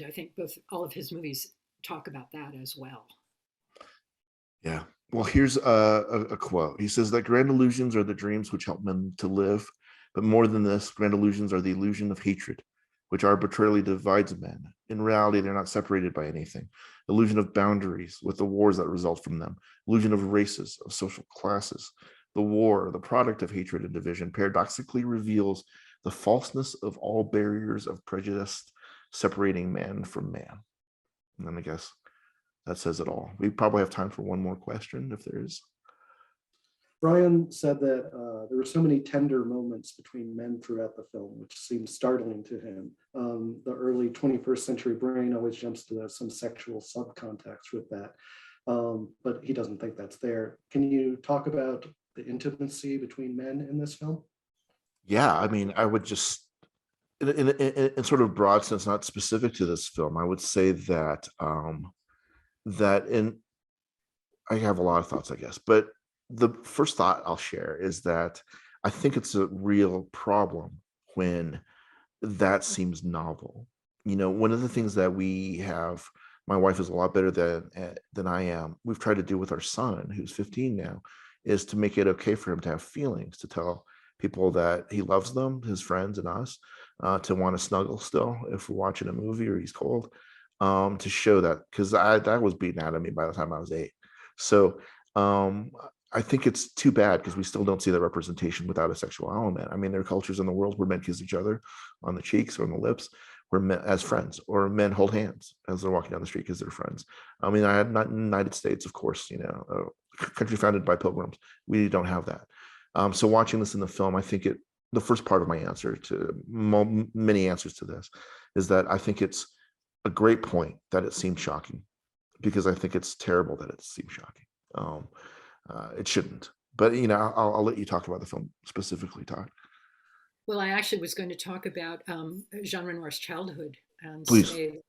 Speaker 10: I think all of his movies talk about that as well.
Speaker 9: Yeah. Well, here's a quote. He says that grand illusions are the dreams which help men to live. But more than this, grand illusions are the illusion of hatred, which arbitrarily divides men. In reality, they're not separated by anything. Illusion of boundaries with the wars that result from them. Illusion of races, of social classes. The war, the product of hatred and division, paradoxically reveals the falseness of all barriers of prejudice separating man from man. And then I guess that says it all. We probably have time for one more question if there is.
Speaker 8: Brian said that there were so many tender moments between men throughout the film, which seemed startling to him. The early 21st century brain always jumps to some sexual subcontext with that, but he doesn't think that's there. Can you talk about the intimacy between men in this film?
Speaker 9: Yeah, I mean, I would just, in sort of broad sense, not specific to this film, I would say that I have a lot of thoughts, I guess, but the first thought I'll share is that I think it's a real problem when that seems novel. One of the things that we have, my wife is a lot better than I am. We've tried to do with our son, who's 15 now, is to make it okay for him to have feelings, to tell people that he loves them, his friends and us, to want to snuggle still if we're watching a movie or he's cold, to show that, because that was beaten out of me by the time I was 8. So I think it's too bad because we still don't see that representation without a sexual element. I mean, there are cultures in the world where men kiss each other on the cheeks or on the lips, where men, as friends, or men hold hands as they're walking down the street because they're friends. I mean, not in the United States, of course, a country founded by pilgrims. We don't have that. So watching this in the film, I think the first part of my answer to many answers to this is that I think it's a great point that it seemed shocking, because I think it's terrible that it seems shocking. It shouldn't, but I'll let you talk about the film specifically, Todd.
Speaker 10: Well, I actually was going to talk about Jean Renoir's childhood and
Speaker 9: Please.
Speaker 10: say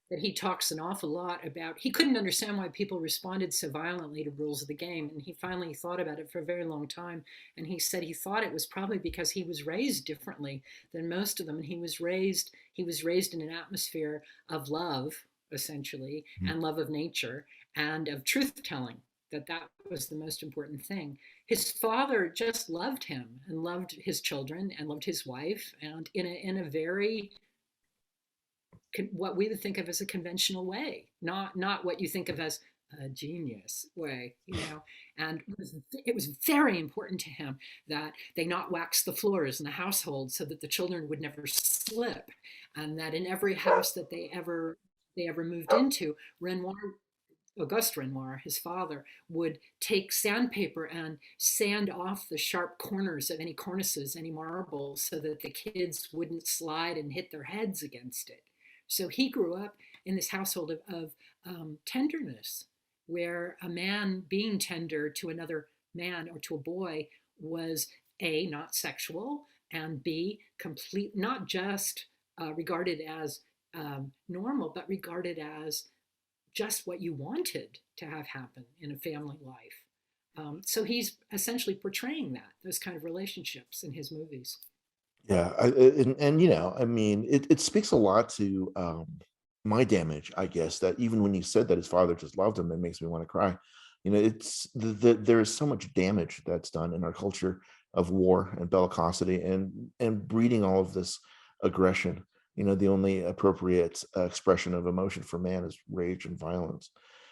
Speaker 10: that he talks an awful lot about, he couldn't understand why people responded so violently to Rules of the Game. And he finally thought about it for a very long time. And he said he thought it was probably because he was raised differently than most of them. And he was raised in an atmosphere of love, essentially, and love of nature and of truth telling. That was the most important thing. His father just loved him and loved his children and loved his wife, and in a very, what we would think of as a conventional way, not what you think of as a genius way, And it was very important to him that they not wax the floors in the household so that the children would never slip, and that in every house that they ever moved into, Auguste Renoir, his father, would take sandpaper and sand off the sharp corners of any cornices, any marbles, so that the kids wouldn't slide and hit their heads against it. So he grew up in this household of tenderness, where a man being tender to another man or to a boy was A, not sexual, and B, not just regarded as normal, but regarded as just what you wanted to have happen in a family life. So he's essentially portraying those kind of relationships in his movies.
Speaker 9: Yeah, I mean, it speaks a lot to my damage, I guess, that even when you said that his father just loved him, it makes me want to cry. It's there is so much damage that's done in our culture of war and bellicosity and breeding all of this aggression. The only appropriate expression of emotion for man is rage and violence.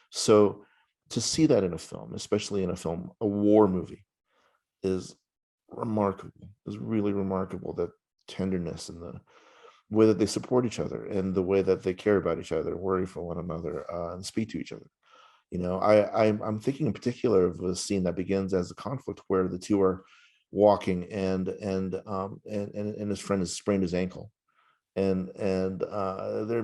Speaker 9: So to see that in a film, especially in a war movie, is remarkable. Is really remarkable, that tenderness and the way that they support each other and the way that they care about each other, worry for one another, and speak to each other. I'm thinking in particular of a scene that begins as a conflict where the two are walking, and his friend has sprained his ankle, and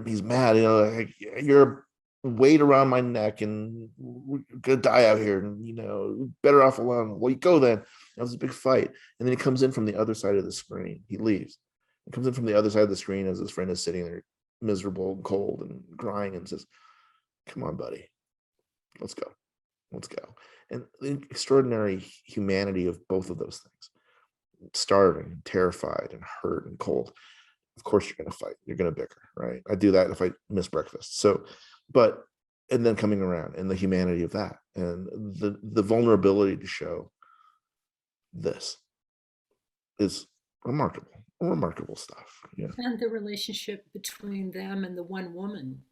Speaker 9: he's mad, like, you're weight around my neck and we're gonna die out here, and better off alone. Well, you go then. That was a big fight, and then he comes in from the other side of the screen. He leaves. He comes in from the other side of the screen as his friend is sitting there miserable and cold and crying, and says, come on, buddy, let's go. And the extraordinary humanity of both of those things, starving, terrified, and hurt and cold. Of course you're going to fight, you're going to bicker, right? I do that if I miss breakfast. So, and then coming around, and the humanity of that, and the vulnerability to show this is remarkable stuff. Yeah.
Speaker 10: And the relationship between them and the one woman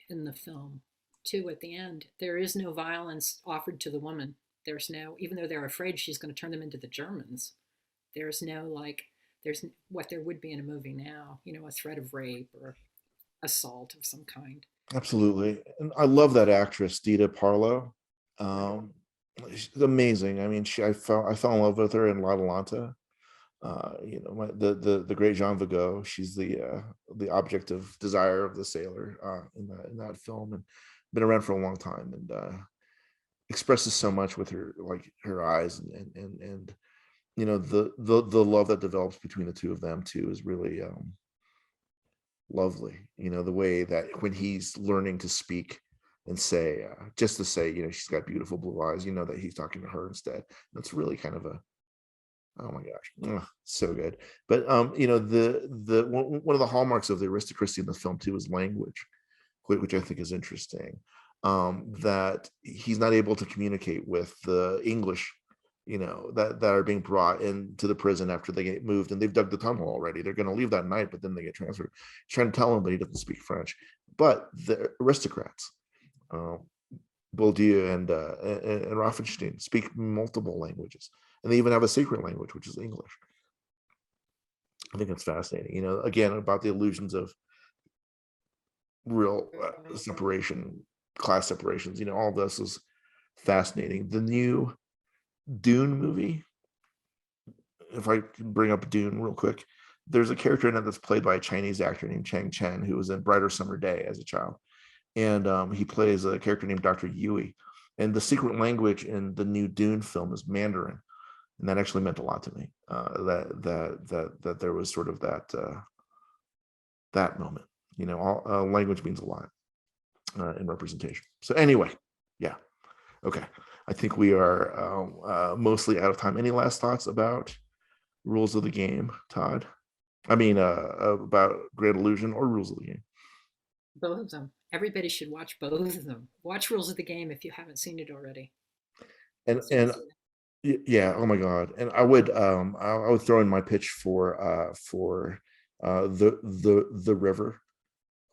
Speaker 10: in the film too. At the end, there is no violence offered to the woman. There's no, even though they're afraid she's going to turn them into the Germans, there's no, there's what there would be in a movie now, a threat of rape or assault of some kind.
Speaker 9: Absolutely. And I love that actress, Dita Parlo. She's amazing. I mean, I fell in love with her in L'Atalanta. The great Jean Vigo. She's the object of desire of the sailor in that film, and been around for a long time, and expresses so much with her eyes, and the love that develops between the two of them too is really lovely. The way that when he's learning to speak and say, just to say, she's got beautiful blue eyes, that he's talking to her instead. That's really kind of oh my gosh, so good. But the one of the hallmarks of the aristocracy in the film too is language, which I think is interesting. That he's not able to communicate with the English, that are being brought into the prison after they get moved, and they've dug the tunnel already. They're going to leave that night, but then they get transferred. He's trying to tell him, but he doesn't speak French. But the aristocrats, Bourdieu and Rothenstein, speak multiple languages, and they even have a secret language, which is English. I think it's fascinating. Again, about the illusions of real separation, class separations. All this is fascinating. The new Dune movie, if I can bring up Dune real quick, there's a character in it that's played by a Chinese actor named Chang Chen, who was in Brighter Summer Day as a child, and he plays a character named Dr. Yui, and the secret language in the new Dune film is Mandarin, and that actually meant a lot to me, that there was sort of that moment. All language means a lot in representation. So anyway, yeah, okay. I think we are mostly out of time. Any last thoughts about Rules of the Game, Todd? I mean, about Grand Illusion or Rules of the Game?
Speaker 10: Both of them. Everybody should watch both of them. Watch Rules of the Game if you haven't seen it already.
Speaker 9: And yeah, oh my God! And I would throw in my pitch for the River,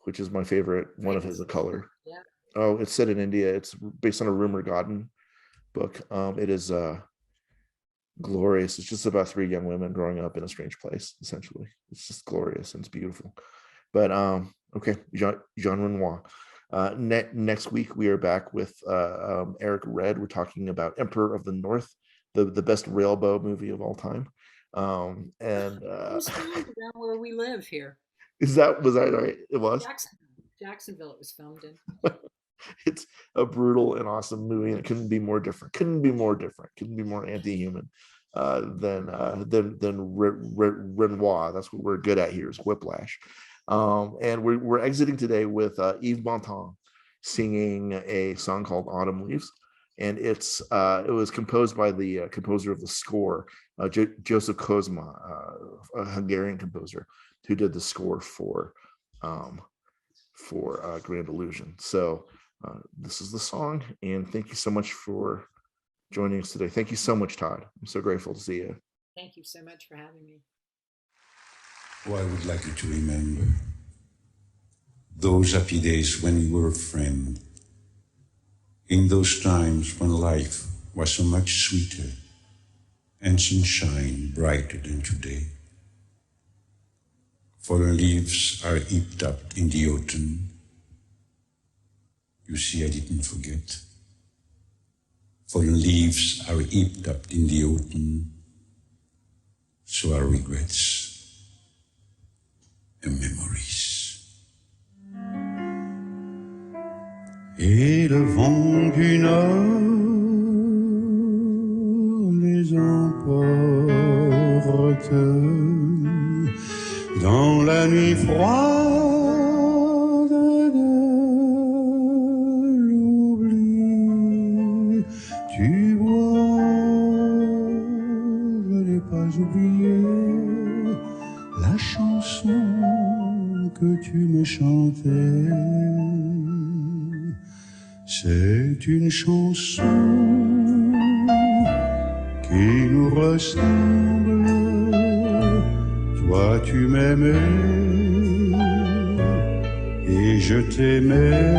Speaker 9: which is my favorite one of his, A Color.
Speaker 10: Yeah.
Speaker 9: Oh, it's set in India. It's based on a rumor garden book. It is glorious. It's just about three young women growing up in a strange place, essentially. It's just glorious and it's beautiful. But okay, Jean Renoir. Next week we are back with Eric Red. We're talking about Emperor of the North, the best railboat movie of all time. And
Speaker 10: it was filmed around where we live here.
Speaker 9: was that right? It was
Speaker 10: Jacksonville. It was filmed in.
Speaker 9: It's a brutal and awesome movie, and it couldn't be more different. Couldn't be more anti-human than Renoir. That's what we're good at here, is whiplash. And we're exiting today with Yves Montand singing a song called Autumn Leaves, and it was composed by the composer of the score, Joseph Kozma, a Hungarian composer who did the score for Grand Illusion. So this is the song, and thank you so much for joining us today. Thank you so much, Todd. I'm so grateful to see you.
Speaker 10: Thank you so much for having me.
Speaker 11: Oh, I would like you to remember those happy days when we were a friend, in those times when life was so much sweeter and sunshine brighter than today. Fallen leaves are heaped up in the autumn. You see, I didn't forget. Fallen leaves are heaped up in the autumn. So are regrets and memories. Et le vent du nord les emporte dans la nuit froide de l'oubli. Tu vois, je n'ai pas oublié la chanson que tu me chantais. C'est une chanson qui nous ressemble. Toi tu m'aimais et je t'aimais.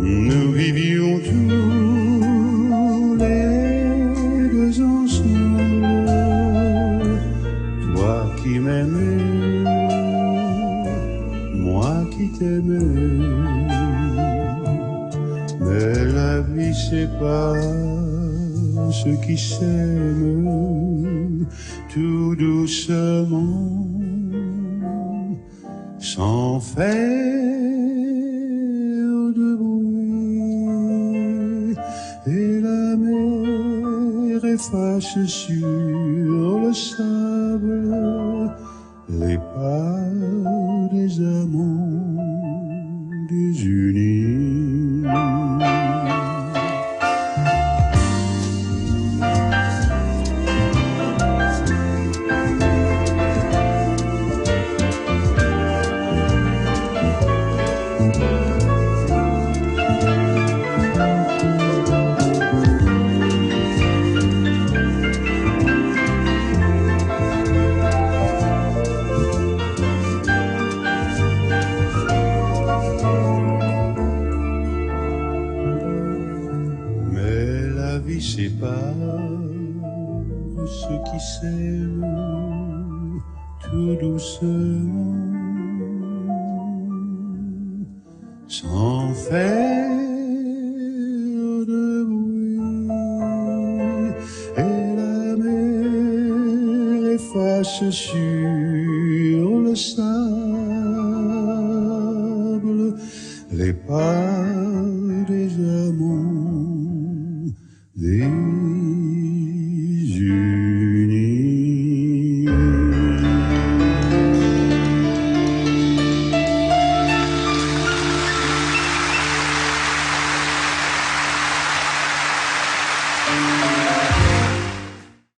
Speaker 11: Nous vivions tous les deux ensemble. Toi qui m'aimais, moi qui t'aimais. Mais la vie sépare ceux qui s'aiment tout doucement, sans faire de bruit. Et la mer efface sur le sable les pas des amants désunis. Ceux qui s'aiment tout doucement, sans faire de bruit. Et la mer efface sur le sable les pas des amants.